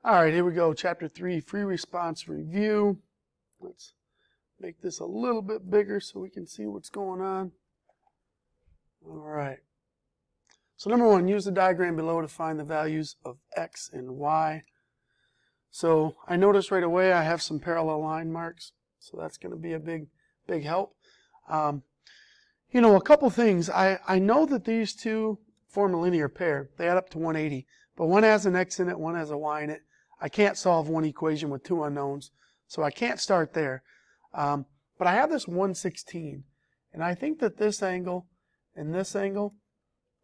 All right, here we go. Chapter 3, free response review. Let's make this a little bit bigger so we can see what's going on. All right. So number 1, use the diagram below to find the values of x and y. So I notice right away I have some parallel line marks, so that's going to be a big help. You know, a couple things. I know that these two form a linear pair. They add up to 180, but one has an x in it, one has a y in it. I can't solve one equation with two unknowns, so I can't start there. But I have this 116, and I think that this angle and this angle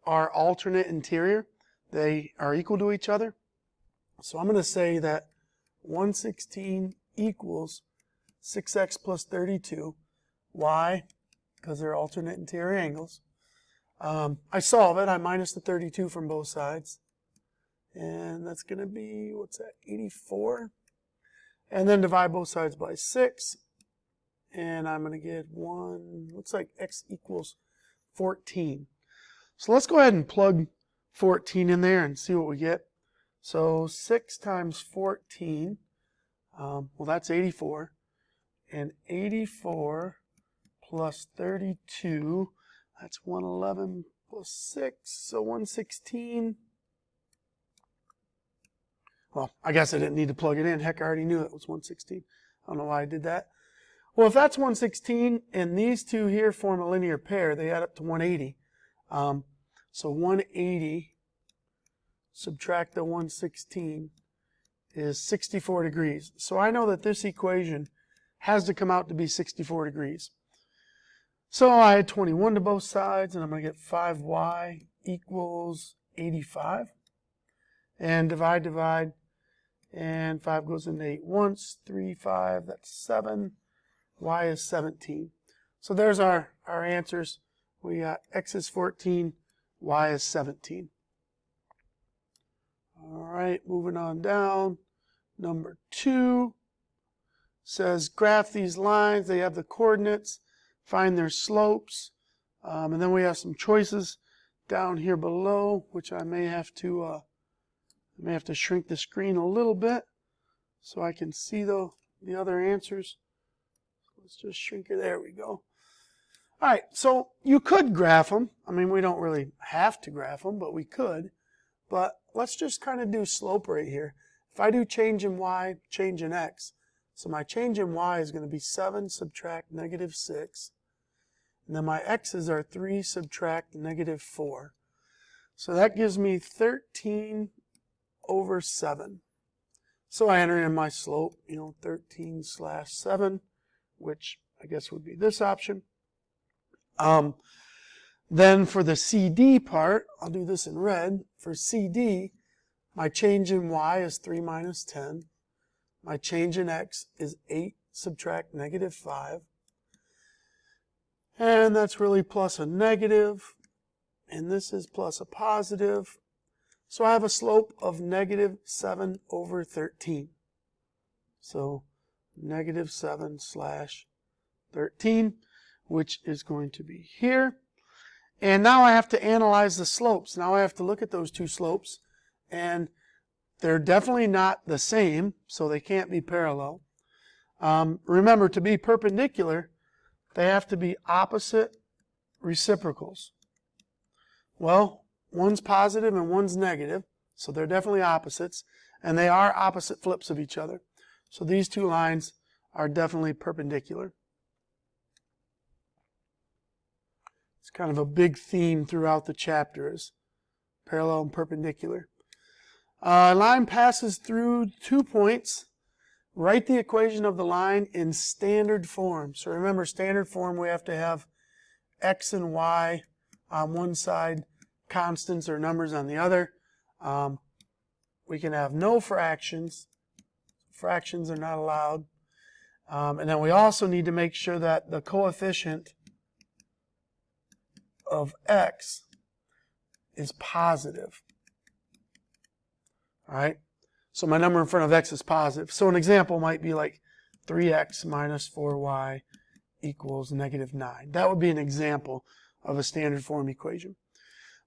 are alternate interior. They are equal to each other. So I'm going to say that 116 equals 6x plus 32. Why? Because they're alternate interior angles. I solve it. I minus the 32 from both sides. And that's going to be, what's that, 84? And then divide both sides by 6. And I'm going to get 1, looks like x equals 14. So let's go ahead and plug 14 in there and see what we get. So 6 times 14, well, that's 84. And 84 plus 32, that's 111 plus 6, so 116. Well, I guess I didn't need to plug it in. Heck, I already knew it was 116. I don't know why I did that. Well, if that's 116 and these two here form a linear pair, they add up to 180. So 180 subtract the 116 is 64 degrees. So I know that this equation has to come out to be 64 degrees. So I add 21 to both sides, and I'm going to get 5y equals 85. And divide, and 5 goes into 8 once, 3, 5, that's 7. Y is 17. So there's our answers. We got x is 14, y is 17. All right, moving on down. Number 2 says graph these lines. They have the coordinates. Find their slopes. And then we have some choices down here below, which I may have to shrink the screen a little bit so I can see the other answers. Let's just shrink it. There we go. All right, so you could graph them. I mean, we don't really have to graph them, but we could. But let's just kind of do slope right here. If I do change in y, change in x, so my change in y is going to be 7 subtract negative 6. And then my x's are 3 subtract negative 4. So that gives me 13 over 7. So I enter in my slope, 13/7, which I guess would be this option. Then for the CD part, I'll do this in red. For CD, my change in y is 3 minus 10. My change in x is 8 subtract negative 5. And that's really plus a negative. And this is plus a positive. So I have a slope of negative 7 over 13. So negative 7/13, which is going to be here. And now I have to analyze the slopes. Now I have to look at those two slopes. And they're definitely not the same, so they can't be parallel. Remember, to be perpendicular, they have to be opposite reciprocals. Well, one's positive and one's negative, so they're definitely opposites, and they are opposite flips of each other. So these two lines are definitely perpendicular. It's kind of a big theme throughout the chapter is parallel and perpendicular. A line passes through 2 points. Write the equation of the line in standard form. So remember, standard form, we have to have x and y on one side, constants or numbers on the other. We can have no fractions. Fractions are not allowed. And then we also need to make sure that the coefficient of x is positive. All right? So my number in front of x is positive. So an example might be like 3x minus 4y equals negative 9. That would be an example of a standard form equation.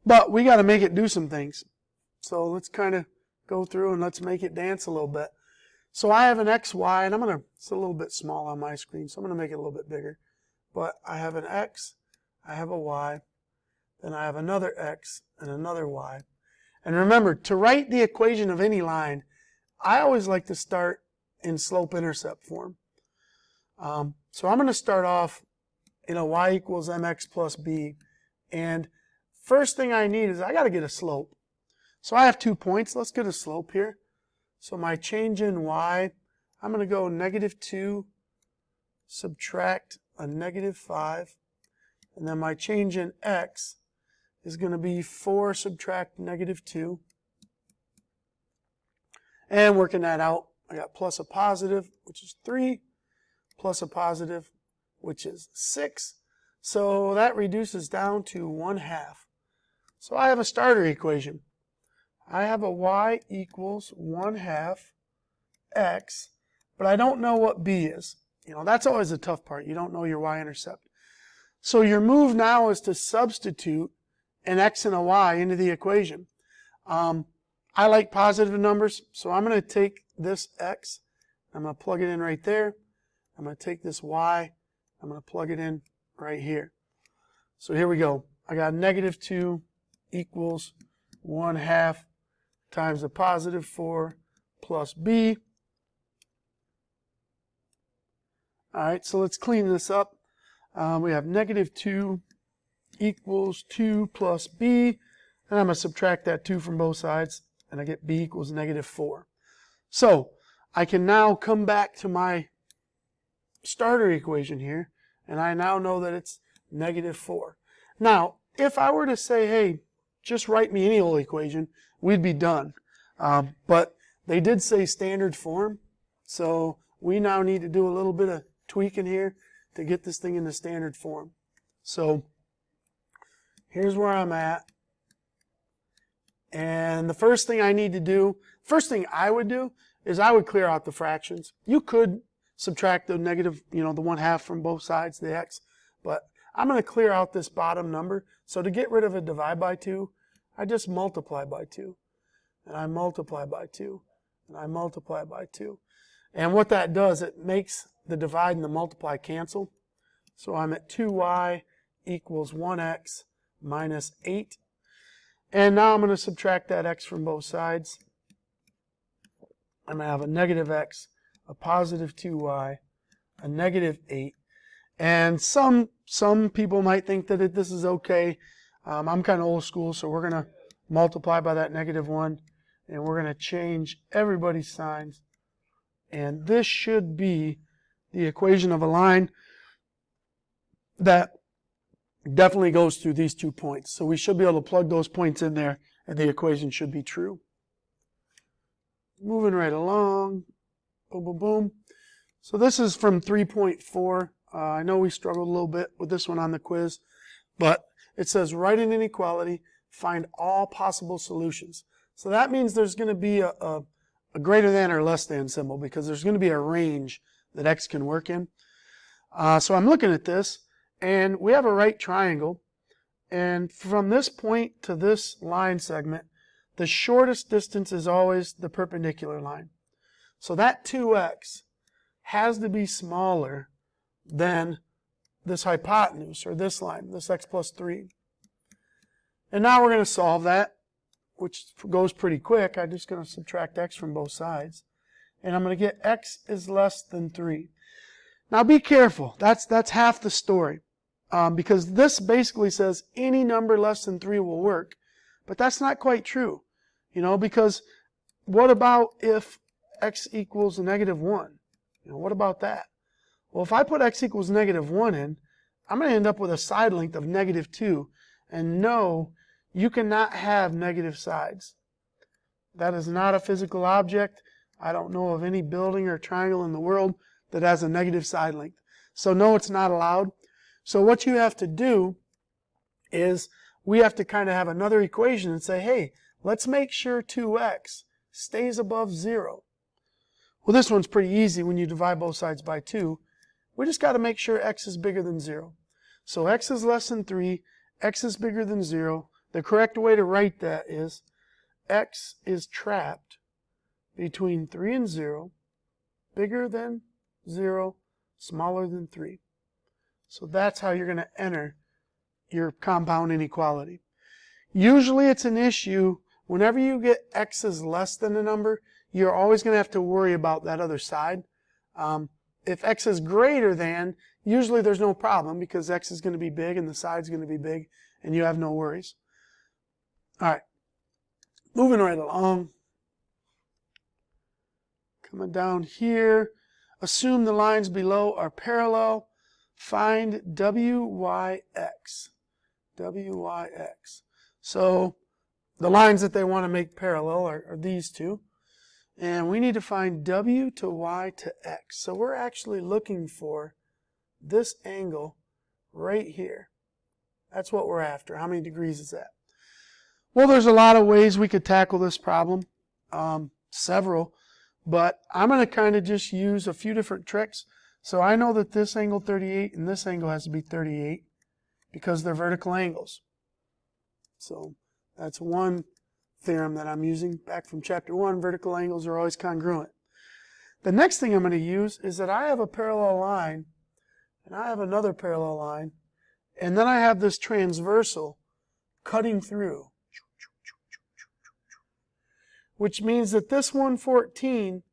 But we got to make it do some things. So let's kind of go through and let's make it dance a little bit. So I have an x, y, and it's a little bit small on my screen, so I'm going to make it a little bit bigger. But I have an x, I have a y, then I have another x and another y. And remember, to write the equation of any line, I always like to start in slope-intercept form. So I'm going to start off in a y equals mx plus b. And first thing I need is I got to get a slope. So I have 2 points. Let's get a slope here. So my change in y, I'm going to go -2, subtract a -5. And then my change in x is going to be 4 subtract -2. And working that out, I got plus a positive, which is 3, plus a positive, which is 6. So that reduces down to 1/2. So I have a starter equation. I have a y equals 1/2 x, but I don't know what b is. That's always the tough part. You don't know your y-intercept. So your move now is to substitute an x and a y into the equation. I like positive numbers, so I'm going to take this x, I'm going to plug it in right there. I'm going to take this y, I'm going to plug it in right here. So here we go. I got -2 equals 1/2 times the positive 4 plus b. All right, so let's clean this up. We have -2 equals 2 plus b, and I'm going to subtract that 2 from both sides, and I get b equals -4. So I can now come back to my starter equation here, and I now know that it's -4. Now, if I were to say, hey, just write me any old equation, we'd be done. But they did say standard form, so we now need to do a little bit of tweaking here to get this thing into standard form. So here's where I'm at. And the first thing I need to do, first thing I would do is I would clear out the fractions. You could subtract the negative, the 1/2 from both sides, the x, but I'm going to clear out this bottom number. So to get rid of a divide by 2, I just multiply by 2. And I multiply by 2. And I multiply by 2. And what that does, it makes the divide and the multiply cancel. So I'm at 2y equals 1x minus 8. And now I'm going to subtract that x from both sides. I'm going to have a -x, a positive 2y, a -8. And some people might think that this is okay. I'm kind of old school, so we're going to multiply by that -1, and we're going to change everybody's signs. And this should be the equation of a line that definitely goes through these 2 points. So we should be able to plug those points in there, and the equation should be true. Moving right along. Boom, boom, boom. So this is from 3.4. I know we struggled a little bit with this one on the quiz, but it says write an inequality, find all possible solutions. So that means there's going to be a greater than or less than symbol, because there's going to be a range that x can work in. So I'm looking at this, and we have a right triangle, and from this point to this line segment, the shortest distance is always the perpendicular line. So that 2x has to be smaller than this hypotenuse, or this line, this x plus 3. And now we're going to solve that, which goes pretty quick. I'm just going to subtract x from both sides. And I'm going to get x is less than 3. Now be careful. That's half the story. Because this basically says any number less than 3 will work. But that's not quite true. Because what about if x equals -1? What about that? Well, if I put x equals -1 in, I'm going to end up with a side length of -2. And no, you cannot have negative sides. That is not a physical object. I don't know of any building or triangle in the world that has a negative side length. So no, it's not allowed. So what you have to do is we have to kind of have another equation and say, hey, let's make sure 2x stays above 0. Well, this one's pretty easy when you divide both sides by 2. We just got to make sure x is bigger than 0. So x is less than 3, x is bigger than 0. The correct way to write that is x is trapped between 3 and 0, bigger than 0, smaller than 3. So that's how you're going to enter your compound inequality. Usually it's an issue whenever you get x is less than a number, you're always going to have to worry about that other side. If x is greater than, usually there's no problem because x is going to be big and the side's going to be big and you have no worries. All right, moving right along. Coming down here, assume the lines below are parallel. Find WYX. WYX. So the lines that they want to make parallel are these two. And we need to find W to Y to X. So we're actually looking for this angle right here. That's what we're after. How many degrees is that? Well, there's a lot of ways we could tackle this problem. Several. But I'm going to kind of just use a few different tricks. So I know that this angle 38 and this angle has to be 38 because they're vertical angles. So that's one theorem that I'm using back from chapter 1. Vertical angles are always congruent. The next thing I'm going to use is that I have a parallel line and I have another parallel line and then I have this transversal cutting through, which means that this 114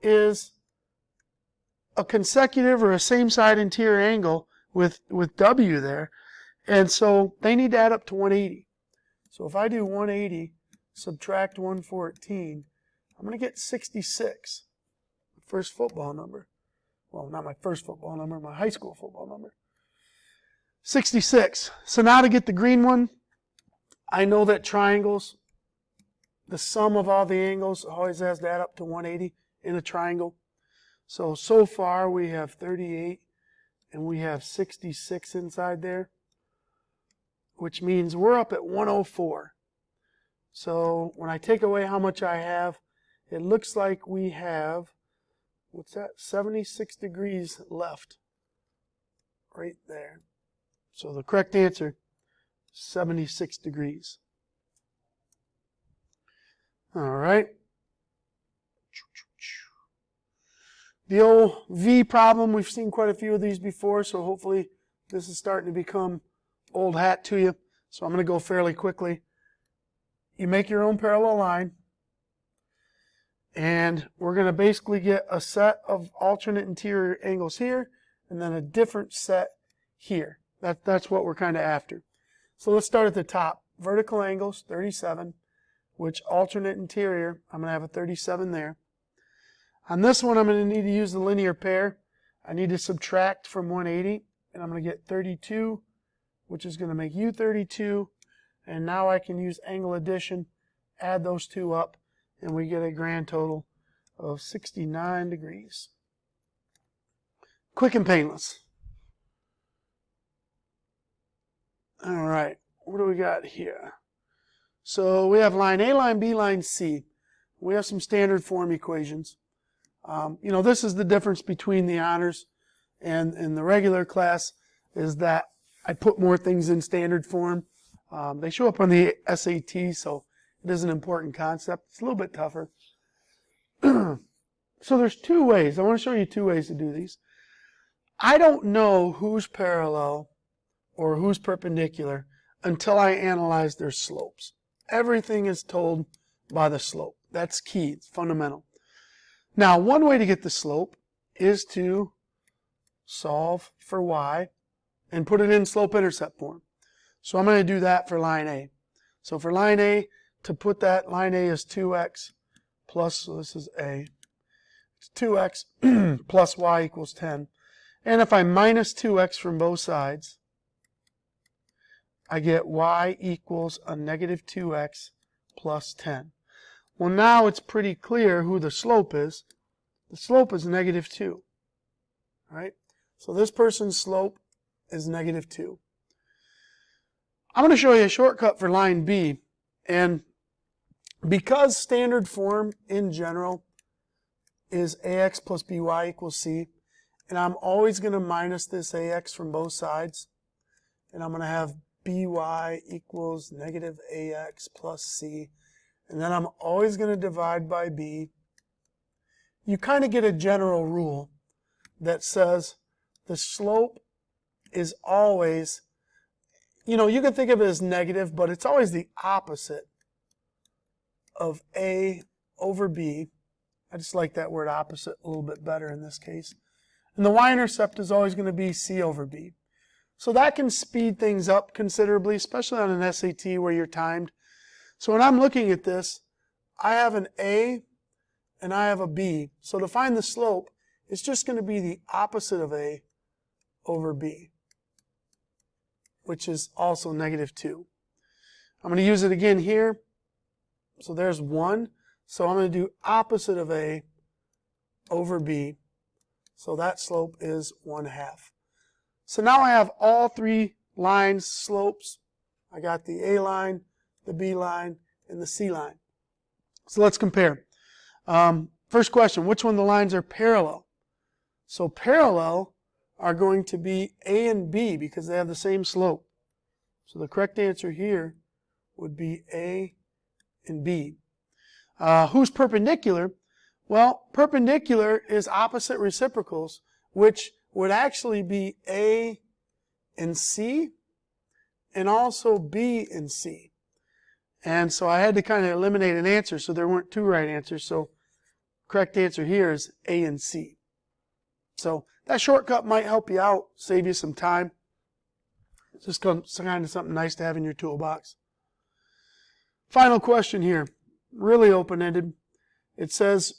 is a consecutive or a same side interior angle with W there. And so they need to add up to 180. So if I do 180, subtract 114, I'm going to get 66. First football number. Well, not my first football number, my high school football number. 66. So now to get the green one, I know that triangles, the sum of all the angles always has to add up to 180 in a triangle. So far we have 38 and we have 66 inside there, which means we're up at 104. So when I take away how much I have, it looks like we have, what's that, 76 degrees left right there. So the correct answer, 76 degrees. All right. The old V problem, we've seen quite a few of these before, so hopefully this is starting to become old hat to you. So I'm going to go fairly quickly. You make your own parallel line, and we're going to basically get a set of alternate interior angles here, and then a different set here. That's what we're kind of after. So let's start at the top. Vertical angles, 37, which alternate interior, I'm going to have a 37 there. On this one, I'm going to need to use the linear pair. I need to subtract from 180, and I'm going to get 32, which is going to make U32. And now I can use angle addition, add those two up, and we get a grand total of 69 degrees. Quick and painless. All right, what do we got here? So we have line A, line B, line C. We have some standard form equations. This is the difference between the honors and the regular class, is that I put more things in standard form. They show up on the SAT, so it is an important concept. It's a little bit tougher. So there's two ways. I want to show you two ways to do these. I don't know who's parallel or who's perpendicular until I analyze their slopes. Everything is told by the slope. That's key. It's fundamental. Now, one way to get the slope is to solve for y and put it in slope-intercept form. So I'm going to do that for line A. So for line A, to put that, line A is 2x plus, so this is A, it's 2x plus y equals 10. And if I minus 2x from both sides, I get y equals a negative 2x plus 10. Well, now it's pretty clear who the slope is. The slope is negative 2. All right? So this person's slope is negative 2. I'm going to show you a shortcut for line B. And because standard form in general is ax plus by equals c, and I'm always going to minus this ax from both sides, and I'm going to have by equals negative ax plus c. and then I'm always going to divide by b, you kind of get a general rule that says the slope is always, you know, you can think of it as negative, but it's always the opposite of a over b. I just like that word opposite a little bit better in this case. And the y-intercept is always going to be c over b. So that can speed things up considerably, especially on an SAT where you're timed. So when I'm looking at this, I have an a and I have a b. So to find the slope, it's just going to be the opposite of a over b, which is also -2. I'm going to use it again here. So there's 1. So I'm going to do opposite of a over b. So that slope is 1/2. So now I have all 3 lines, slopes. I got the A line, the B line, and the C line. So let's compare. First question, which one of the lines are parallel? So parallel are going to be A and B because they have the same slope. So the correct answer here would be A and B. Who's perpendicular? Well, perpendicular is opposite reciprocals, which would actually be A and C, and also B and C. And so I had to kind of eliminate an answer, so there weren't 2 right answers. So correct answer here is A and C. So that shortcut might help you out, save you some time. It's just kind of something nice to have in your toolbox. Final question here, really open-ended. It says,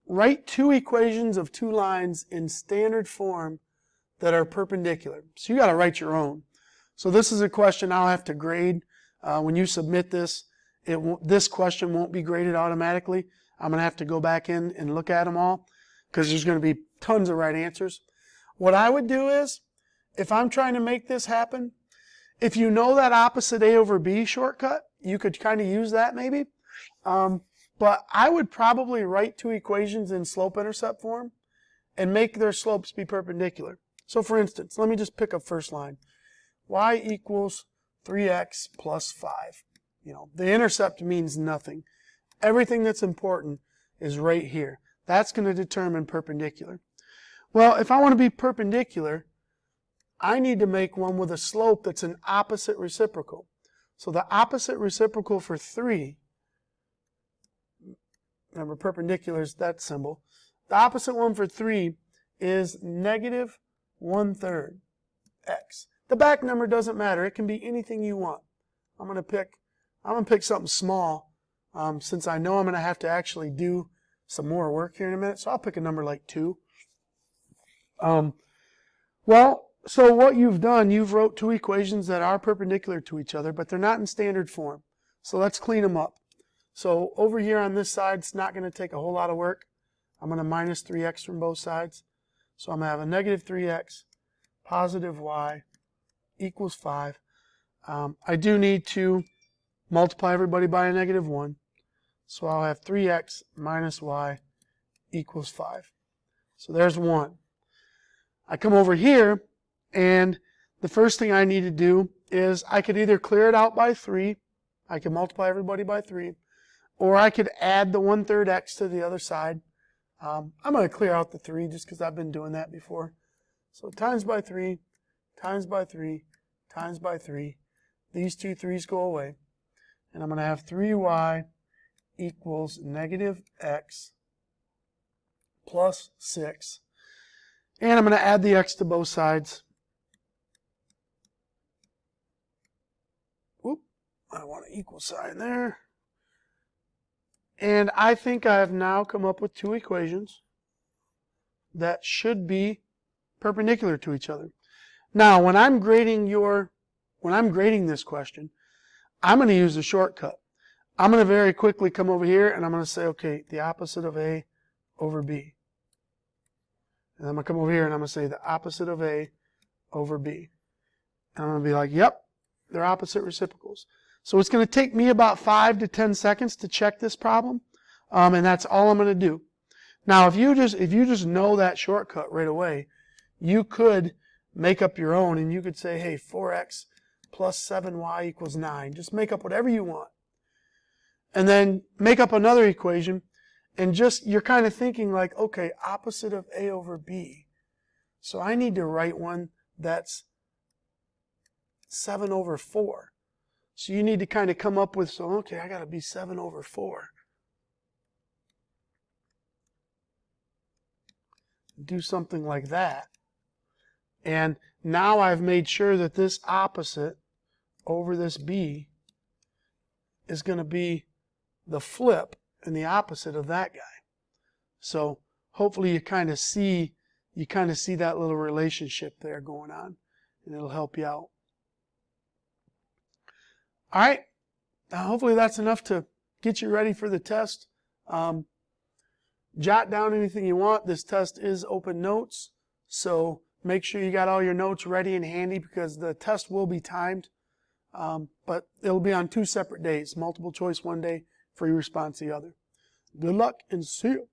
write 2 equations of 2 lines in standard form that are perpendicular. So you got to write your own. So this is a question I'll have to grade. When you submit this, this question won't be graded automatically. I'm going to have to go back in and look at them all because there's going to be tons of right answers. What I would do is, if I'm trying to make this happen, if you know that opposite A over B shortcut, you could kind of use that maybe. But I would probably write 2 equations in slope-intercept form and make their slopes be perpendicular. So for instance, let me just pick a first line. Y equals 3x plus 5. You know, the intercept means nothing. Everything that's important is right here. That's going to determine perpendicular. Well, if I want to be perpendicular, I need to make one with a slope that's an opposite reciprocal. So the opposite reciprocal for 3, remember perpendicular is that symbol, the opposite one for 3 is -1/3 x. The back number doesn't matter. It can be anything you want. I'm going to pick something small since I know I'm going to have to actually do some more work here in a minute. So I'll pick a number like 2. Well, so what you've done, you've wrote 2 equations that are perpendicular to each other, but they're not in standard form. So let's clean them up. So over here on this side, it's not going to take a whole lot of work. I'm going to minus 3x from both sides. So I'm going to have a -3x, positive y, equals 5. I do need to multiply everybody by a -1. So I'll have 3x minus y equals 5. So there's 1. I come over here, and the first thing I need to do is I could either clear it out by 3, I can multiply everybody by 3, or I could add the 1/3 x to the other side. I'm going to clear out the 3 just because I've been doing that before. So times by 3, times by 3, times by 3. These 2 3's go away. And I'm going to have 3y equals -x plus 6. And I'm going to add the x to both sides. Whoop, I want an equal sign there. And I think I have now come up with 2 equations that should be perpendicular to each other. Now, when I'm grading this question, I'm going to use the shortcut. I'm going to very quickly come over here and I'm going to say, okay, the opposite of A over B. And I'm going to come over here and I'm going to say the opposite of A over B. And I'm going to be like, yep, they're opposite reciprocals. So it's going to take me about 5 to 10 seconds to check this problem, and that's all I'm going to do. Now, if you just know that shortcut right away, you could make up your own, and you could say, hey, 4x plus 7y equals 9. Just make up whatever you want. and then make up another equation, and just, you're kind of thinking like, okay, opposite of A over B. So I need to write one that's 7 over 4. So you need to kind of come up with, so okay, I got to be 7 over 4. Do something like that. And now I've made sure that this opposite over this B is going to be the flip and the opposite of that guy. So hopefully you kind of see that little relationship there going on, and it'll help you out. All right, hopefully that's enough to get you ready for the test. Jot down anything you want. This test is open notes, so make sure you got all your notes ready and handy, because the test will be timed, but it'll be on 2 separate days. Multiple choice one day, free response the other. Good luck and see you.